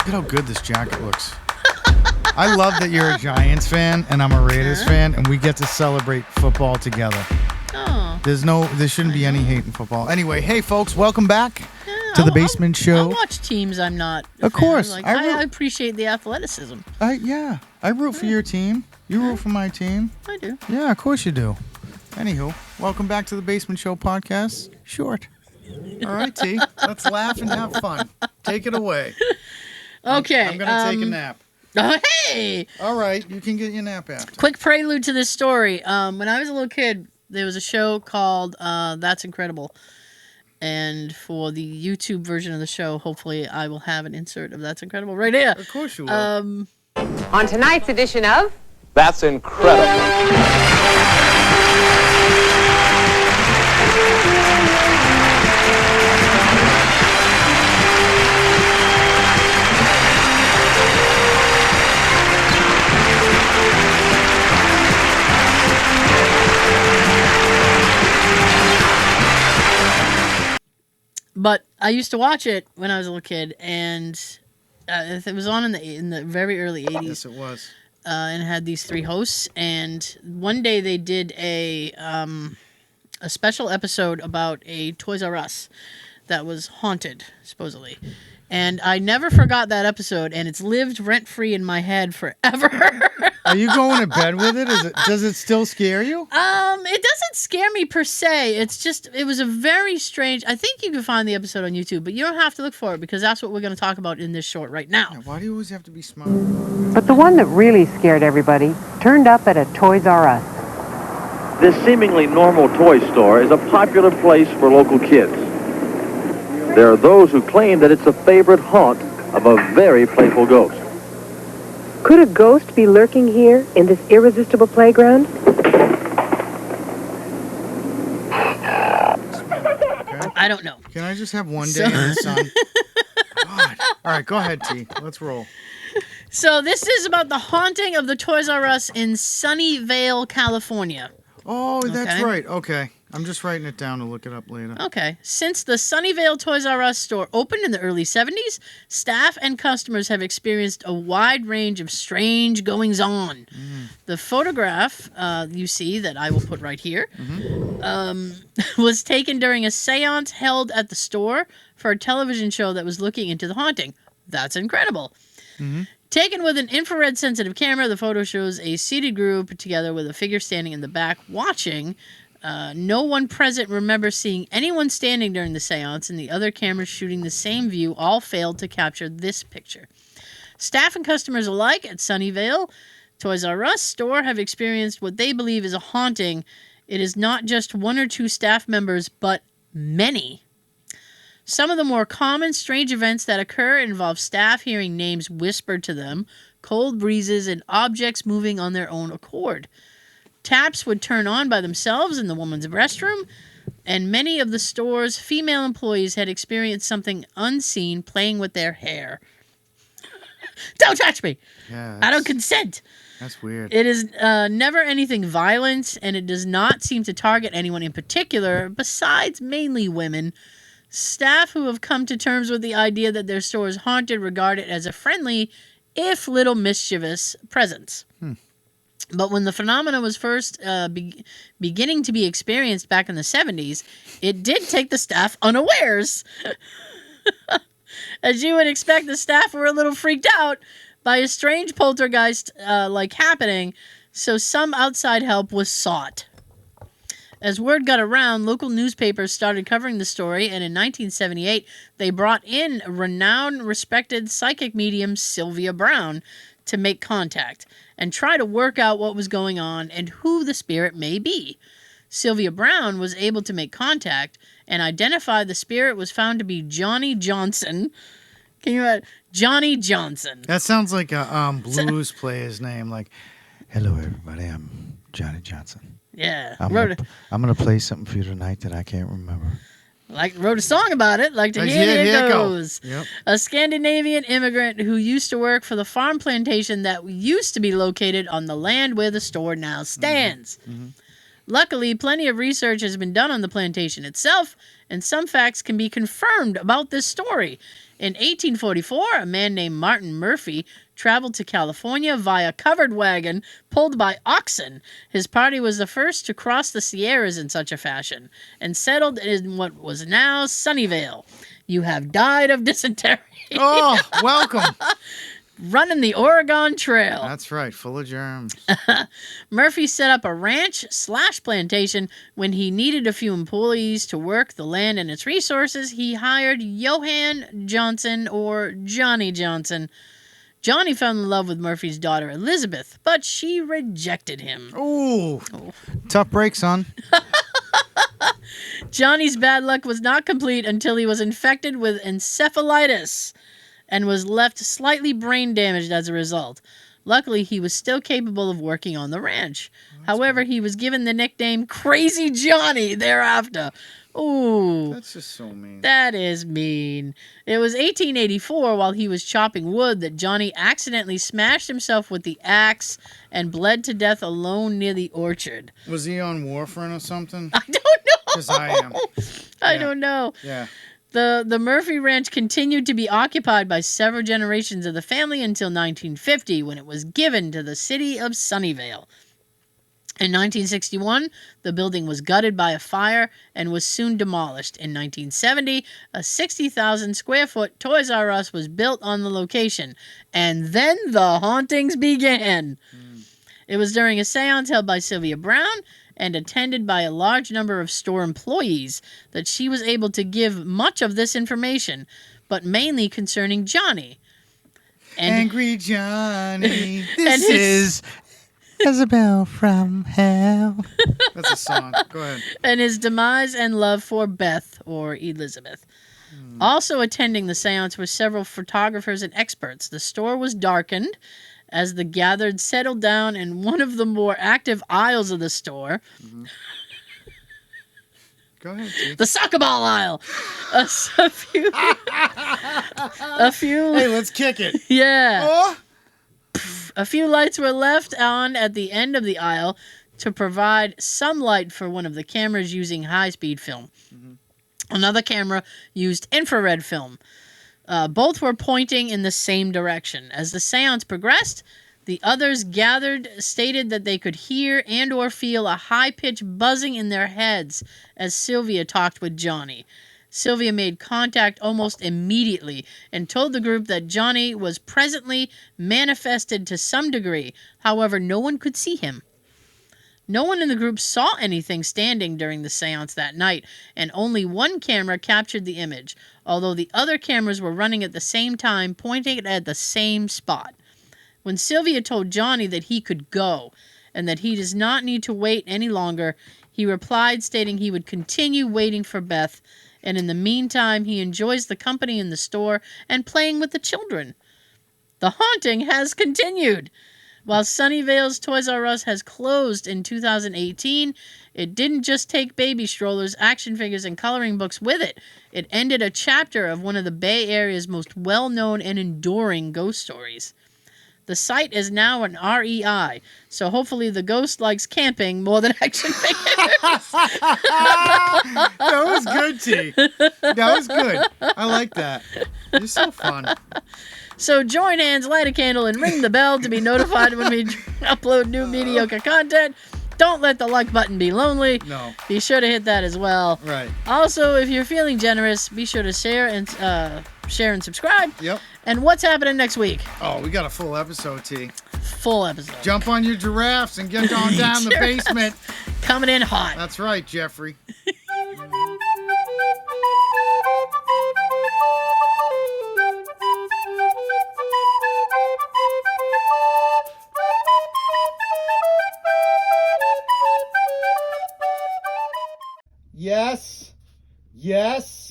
Look at how good this jacket looks. I love that you're a Giants fan and I'm a Raiders fan, and we get to celebrate football together. Oh. There shouldn't be any hate in football. Anyway, hey folks, welcome back to the Basement Show. I'll watch teams I'm not. Of course. I appreciate the athleticism. I root for your team. You root for my team. I do. Yeah, of course you do. Anywho, welcome back to the Basement Show podcast. Short. All right, T. Let's laugh and have fun. Take it away. Okay. I'm going to take a nap. Oh, hey! All right, you can get your nap after. Quick prelude to this story. When I was a little kid, there was a show called That's Incredible. And for the YouTube version of the show, hopefully I will have an insert of That's Incredible right here. Of course you will. On tonight's edition of That's Incredible. But I used to watch it when I was a little kid, and it was on in the very early 80s. Yes, it was. And it had these three hosts, and one day they did a special episode about a Toys R Us that was haunted, supposedly. And I never forgot that episode, and it's lived rent-free in my head forever. Are you going to bed with it? Does it still scare you? It doesn't scare me per se. It's just, it was a very strange, I think you can find the episode on YouTube, but you don't have to look for it because that's what we're going to talk about in this short right now. Yeah, why do you always have to be smart? But the one that really scared everybody turned up at a Toys R Us. This seemingly normal toy store is a popular place for local kids. There are those who claim that it's a favorite haunt of a very playful ghost. Could a ghost be lurking here in this irresistible playground? I don't know. Can I just have one day in the sun? God. All right, go ahead, T. Let's roll. So this is about the haunting of the Toys R Us in Sunnyvale, California. Oh, that's Okay. right. Okay. I'm just writing it down to look it up later. Okay. Since the Sunnyvale Toys R Us store opened in the early 70s, staff and customers have experienced a wide range of strange goings-on. The photograph you see that I will put right here was taken during a seance held at the store for a television show that was looking into the haunting. That's incredible. Taken with an infrared sensitive camera, the photo shows a seated group together with a figure standing in the back watching. No one present remembers seeing anyone standing during the seance, and the other cameras shooting the same view all failed to capture this picture. Staff and customers alike at Sunnyvale Toys R Us store have experienced what they believe is a haunting. It is not just one or two staff members, but many. Some of the more common strange events that occur involve staff hearing names whispered to them, cold breezes, and objects moving on their own accord. Taps would turn on by themselves in the woman's restroom, and many of the store's female employees had experienced something unseen playing with their hair. Don't touch me! Yeah, I don't consent! That's weird. It is never anything violent, and it does not seem to target anyone in particular, besides mainly women. Staff who have come to terms with the idea that their store is haunted regard it as a friendly, if little mischievous, presence. But when the phenomena was first beginning to be experienced back in the 70s, it did take the staff unawares. As you would expect, the staff were a little freaked out by a strange poltergeist happening, so some outside help was sought. As word got around, local newspapers started covering the story, and in 1978, they brought in renowned, respected psychic medium Sylvia Brown to make contact and try to work out what was going on and who the spirit may be. Sylvia Brown was able to make contact and identify the spirit was found to be Johnny Johnson. Can you imagine? Johnny Johnson. That sounds like a blues player's name. Like, hello, everybody. I'm Johnny Johnson. Yeah. I'm gonna play something for you tonight that I can't remember. Wrote a song about it. Like to hear it goes. Yep. A Scandinavian immigrant who used to work for the farm plantation that used to be located on the land where the store now stands. Luckily, plenty of research has been done on the plantation itself, and some facts can be confirmed about this story. In 1844, a man named Martin Murphy traveled to California via covered wagon pulled by oxen. His party was the first to cross the Sierras in such a fashion, and settled in what was now Sunnyvale. You have died of dysentery. Oh, welcome. Running the Oregon Trail. That's right, full of germs. Murphy set up a ranch/plantation when he needed a few employees to work the land and its resources. He hired Johann Johnson, or Johnny Johnson. Johnny fell in love with Murphy's daughter Elizabeth, but she rejected him. Ooh, tough break, son. Johnny's bad luck was not complete until he was infected with encephalitis and was left slightly brain damaged as a result. Luckily, he was still capable of working on the ranch. However, he was given the nickname Crazy Johnny thereafter. Ooh. That's just so mean. That is mean. It was 1884, while he was chopping wood, that Johnny accidentally smashed himself with the axe and bled to death alone near the orchard. Was he on warfarin or something? I don't know. Because I am. I don't know. Yeah. The Murphy Ranch continued to be occupied by several generations of the family until 1950, when it was given to the city of Sunnyvale. In 1961, the building was gutted by a fire and was soon demolished. In 1970, a 60,000 square foot Toys R Us was built on the location, and then the hauntings began. It was during a seance held by Sylvia Brown and attended by a large number of store employees that she was able to give much of this information, but mainly concerning Johnny. Angry Johnny, this is Isabel from hell. That's a song. Go ahead. And his demise and love for Beth, or Elizabeth. Also attending the seance were several photographers and experts. The store was darkened as the gathered settled down in one of the more active aisles of the store. Go ahead, T. The soccer ball aisle. A few. Hey, let's kick it. Yeah. Oh. A few lights were left on at the end of the aisle to provide some light for one of the cameras using high-speed film. Another camera used infrared film. Both were pointing in the same direction. As the seance progressed, the others gathered stated that they could hear and or feel a high-pitched buzzing in their heads as Sylvia talked with Johnny. Sylvia made contact almost immediately and told the group that Johnny was presently manifested to some degree. However, no one could see him. No one in the group saw anything standing during the seance that night, and only one camera captured the image, although the other cameras were running at the same time, pointing at the same spot. When Sylvia told Johnny that he could go, and that he does not need to wait any longer, he replied stating he would continue waiting for Beth, and in the meantime he enjoys the company in the store and playing with the children. The haunting has continued. While Sunnyvale's Toys R Us has closed in 2018, it didn't just take baby strollers, action figures, and coloring books with it. It ended a chapter of one of the Bay Area's most well-known and enduring ghost stories. The site is now an REI, so hopefully the ghost likes camping more than action figures. That was good, T. That was good. I like that. You're so fun. So join hands, light a candle, and ring the bell to be notified when we upload new mediocre content. Don't let the like button be lonely. No. Be sure to hit that as well. Right. Also, if you're feeling generous, be sure to share and subscribe. Yep. And what's happening next week? Oh, we got a full episode, T. Full episode. Jump on your giraffes and get on down the basement. Coming in hot. That's right, Jeffrey. Yes. Yes.